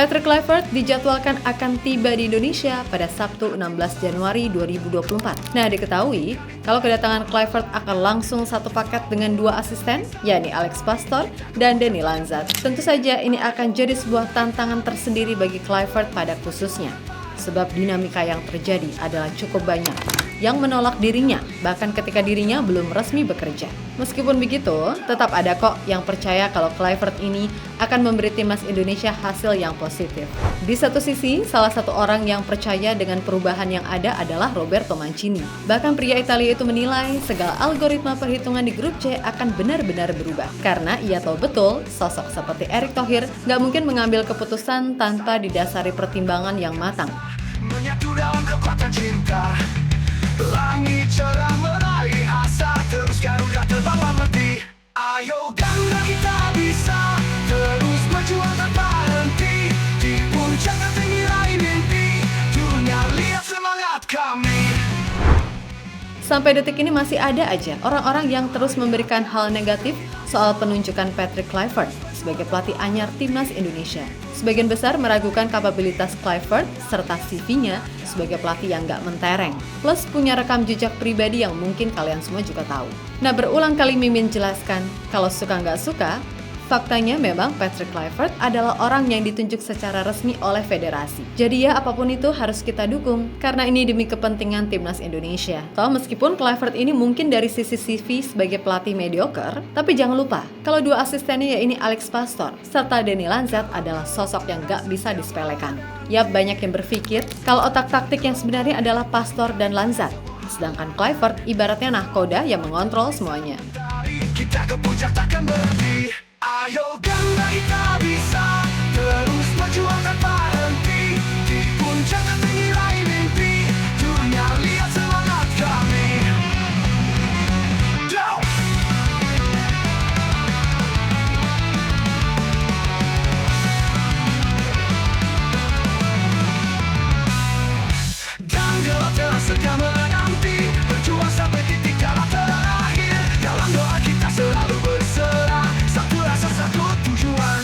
Patrick Kluivert dijadwalkan akan tiba di Indonesia pada Sabtu 16 Januari 2024. Nah, diketahui kalau kedatangan Kluivert akan langsung satu paket dengan dua asisten, yakni Alex Pastoor dan Dani Lanzat. Tentu saja ini akan jadi sebuah tantangan tersendiri bagi Kluivert pada khususnya, sebab dinamika yang terjadi adalah cukup banyak yang menolak dirinya, bahkan ketika dirinya belum resmi bekerja. Meskipun begitu, tetap ada kok yang percaya kalau Kluivert ini akan memberi timnas Indonesia hasil yang positif. Di satu sisi, salah satu orang yang percaya dengan perubahan yang ada adalah Roberto Mancini. Bahkan pria Italia itu menilai segala algoritma perhitungan di grup C akan benar-benar berubah. Karena ia tahu betul, sosok seperti Erick Thohir gak mungkin mengambil keputusan tanpa didasari pertimbangan yang matang. Menyatu dalam kekuatan cinta, langit cerah meraih asa, terus Garuda terbang berhenti. Ayo Garuda, kita bisa terus berjuang tanpa henti. Di puncak tertinggi raih mimpi, dunia lihat semangat kami. Sampai detik ini masih ada aja orang-orang yang terus memberikan hal negatif soal penunjukan Patrick Kluivert sebagai pelatih anyar timnas Indonesia. Sebagian besar meragukan kapabilitas Kluivert serta CV-nya sebagai pelatih yang gak mentereng, plus punya rekam jejak pribadi yang mungkin kalian semua juga tahu. Nah, berulang kali Mimin jelaskan, kalau suka gak suka, faktanya memang Patrick Kluivert adalah orang yang ditunjuk secara resmi oleh federasi. Jadi ya, apapun itu harus kita dukung, karena ini demi kepentingan timnas Indonesia. Toh meskipun Kluivert ini mungkin dari sisi CV sebagai pelatih mediocre, tapi jangan lupa, kalau dua asistennya ya ini Alex Pastoor serta Dani Lanzat adalah sosok yang gak bisa disepelekan. Yap, banyak yang berpikir kalau otak taktik yang sebenarnya adalah Pastoor dan Lanzat, sedangkan Kluivert ibaratnya nahkoda yang mengontrol semuanya. Kita ke puncak takkan berhenti. Ayo Garuda, kita bisa terus berjuang tanpa henti. Di puncak tertinggi raih mimpi, dunia lihat semangat kami. Dan gelap telah setia menanti, berjuang sampai titik darah terakhir. Dalam doa kita selalu berserah, satu rasa satu tujuan,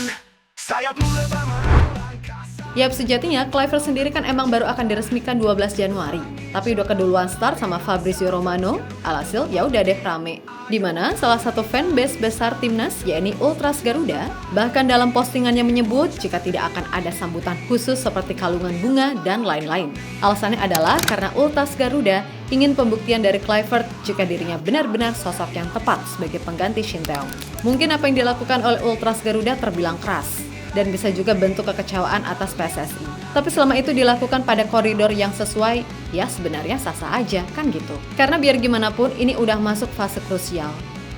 sayapmu lebar menuju angkasa. Yap, sejatinya Kluivert sendiri kan emang baru akan diresmikan 12 Januari. Tapi udah keduluan start sama Fabrizio Romano, alhasil ya udah deh rame. Dimana salah satu fanbase besar timnas, yakni Ultras Garuda, bahkan dalam postingannya menyebut jika tidak akan ada sambutan khusus seperti kalungan bunga dan lain-lain. Alasannya adalah karena Ultras Garuda ingin pembuktian dari Kluivert jika dirinya benar-benar sosok yang tepat sebagai pengganti Shin Tae-yong. Mungkin apa yang dilakukan oleh Ultras Garuda terbilang keras dan bisa juga bentuk kekecewaan atas PSSI. Tapi selama itu dilakukan pada koridor yang sesuai, ya sebenarnya sah-sah aja, kan gitu. Karena biar gimana pun ini udah masuk fase krusial.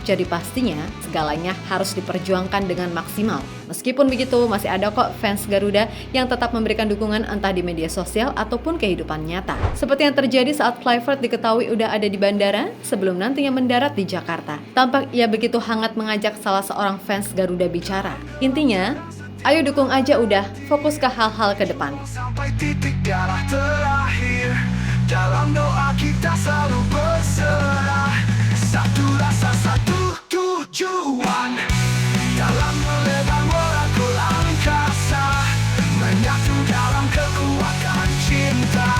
Jadi pastinya segalanya harus diperjuangkan dengan maksimal. Meskipun begitu, masih ada kok fans Garuda yang tetap memberikan dukungan entah di media sosial ataupun kehidupan nyata. Seperti yang terjadi saat Kluivert diketahui udah ada di bandara sebelum nantinya mendarat di Jakarta. Tampak ia begitu hangat mengajak salah seorang fans Garuda bicara. Intinya, ayo dukung aja udah, fokus ke hal-hal ke depan. Sampai titik darah terakhir, dalam doa kita selalu berserah, satu rasa satu tujuan, dalam melebar merangkul angkasa, menyatu dalam kekuatan cinta.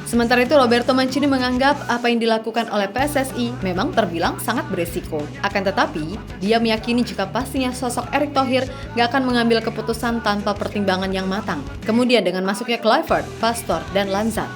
Sementara itu, Roberto Mancini menganggap apa yang dilakukan oleh PSSI memang terbilang sangat beresiko. Akan tetapi, dia meyakini jika pastinya sosok Erick Thohir gak akan mengambil keputusan tanpa pertimbangan yang matang. Kemudian dengan masuknya Kluivert, Pastoor, dan Lanzat,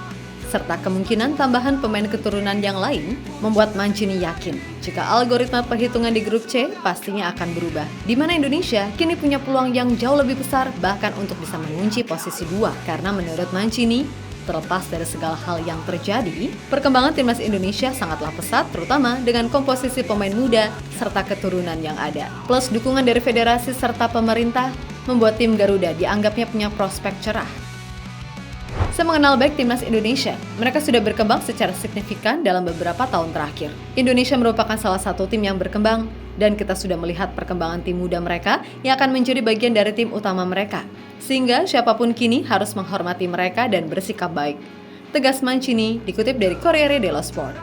serta kemungkinan tambahan pemain keturunan yang lain, membuat Mancini yakin jika algoritma perhitungan di grup C pastinya akan berubah. Di mana Indonesia kini punya peluang yang jauh lebih besar bahkan untuk bisa mengunci posisi 2. Karena menurut Mancini, terlepas dari segala hal yang terjadi, perkembangan timnas Indonesia sangatlah pesat, terutama dengan komposisi pemain muda serta keturunan yang ada. Plus dukungan dari federasi serta pemerintah membuat tim Garuda dianggapnya punya prospek cerah. Saya mengenal baik timnas Indonesia. Mereka sudah berkembang secara signifikan dalam beberapa tahun terakhir. Indonesia merupakan salah satu tim yang berkembang, dan kita sudah melihat perkembangan tim muda mereka yang akan menjadi bagian dari tim utama mereka. Sehingga siapapun kini harus menghormati mereka dan bersikap baik. Tegas Mancini, dikutip dari Corriere dello Sport.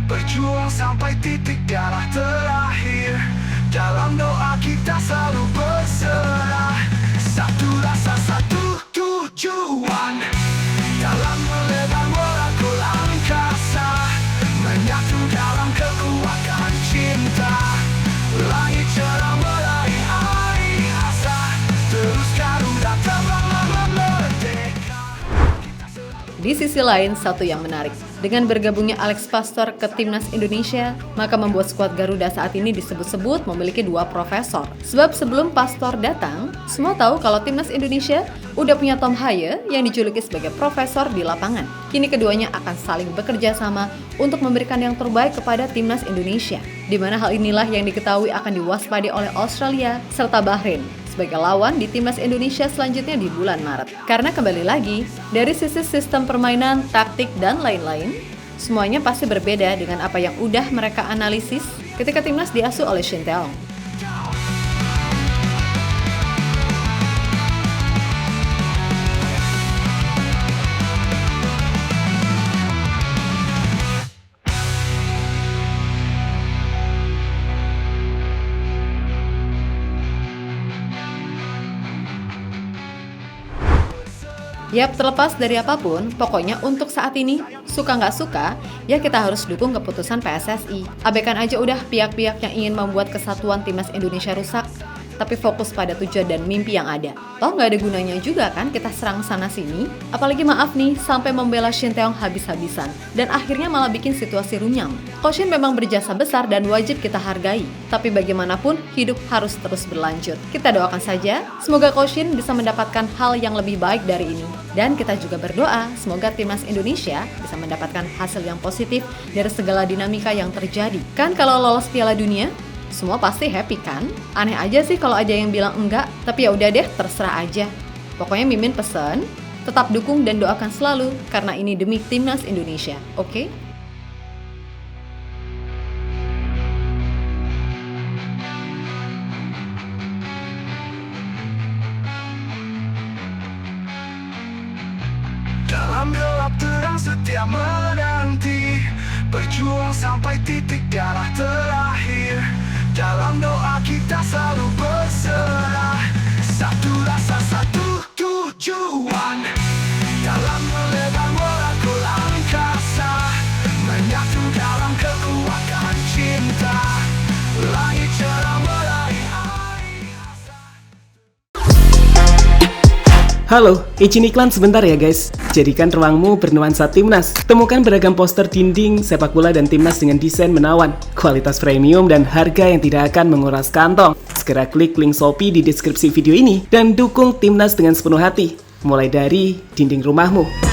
Berjuang sampai titik darah terakhir, Dalam doa kita selalu berserah. Satu rasa, satu tujuan. Dalam melebar molekul angkasa, menyatu dalam kekuatan cinta. Langit cerah meraih hari asa, terus Garuda terbang merdeka. Di sisi lain, satu yang menarik, dengan bergabungnya Alex Pastor ke Timnas Indonesia, maka membuat skuad Garuda saat ini disebut-sebut memiliki 2 profesor. Sebab sebelum Pastor datang, semua tahu kalau Timnas Indonesia udah punya Tom Haye yang dijuluki sebagai profesor di lapangan. Kini keduanya akan saling bekerja sama untuk memberikan yang terbaik kepada Timnas Indonesia, di mana hal inilah yang diketahui akan diwaspadai oleh Australia serta Bahrain sebagai lawan di Timnas Indonesia selanjutnya di bulan Maret. Karena kembali lagi, dari sisi sistem permainan, taktik, dan lain-lain, semuanya pasti berbeda dengan apa yang udah mereka analisis ketika Timnas diasuh oleh Shin Tae-yong. Yap, terlepas dari apapun, pokoknya untuk saat ini, suka nggak suka, ya kita harus dukung keputusan PSSI. Abaikan aja udah pihak-pihak yang ingin membuat kesatuan Timnas Indonesia rusak, tapi fokus pada tujuan dan mimpi yang ada. Toh nggak ada gunanya juga kan kita serang sana-sini? Apalagi maaf nih, sampai membela Shin Tae-yong habis-habisan, dan akhirnya malah bikin situasi runyam. Coach Shin memang berjasa besar dan wajib kita hargai, tapi bagaimanapun, hidup harus terus berlanjut. Kita doakan saja, semoga Coach Shin bisa mendapatkan hal yang lebih baik dari ini. Dan kita juga berdoa, semoga Timnas Indonesia bisa mendapatkan hasil yang positif dari segala dinamika yang terjadi. Kan kalau lolos Piala Dunia, semua pasti happy kan? Aneh aja sih kalau ada yang bilang enggak, tapi ya udah deh, terserah aja. Pokoknya Mimin pesen, tetap dukung dan doakan selalu, karena ini demi Timnas Indonesia, oke? Dalam gelap terang setia menanti, berjuang sampai titik darah terakhir. Dalam doa kita selalu berserah. Satu rasa, satu tujuan. Dalam melebar molekul angkasa, menyatu dalam kekuatan cinta. Langit cerah meraih hari asa. Halo, izin iklan sebentar ya guys. Jadikan ruangmu bernuansa Timnas. Temukan beragam poster dinding, sepak bola dan Timnas dengan desain menawan, kualitas premium dan harga yang tidak akan menguras kantong. Segera klik link Shopee di deskripsi video ini dan dukung Timnas dengan sepenuh hati. Mulai dari dinding rumahmu.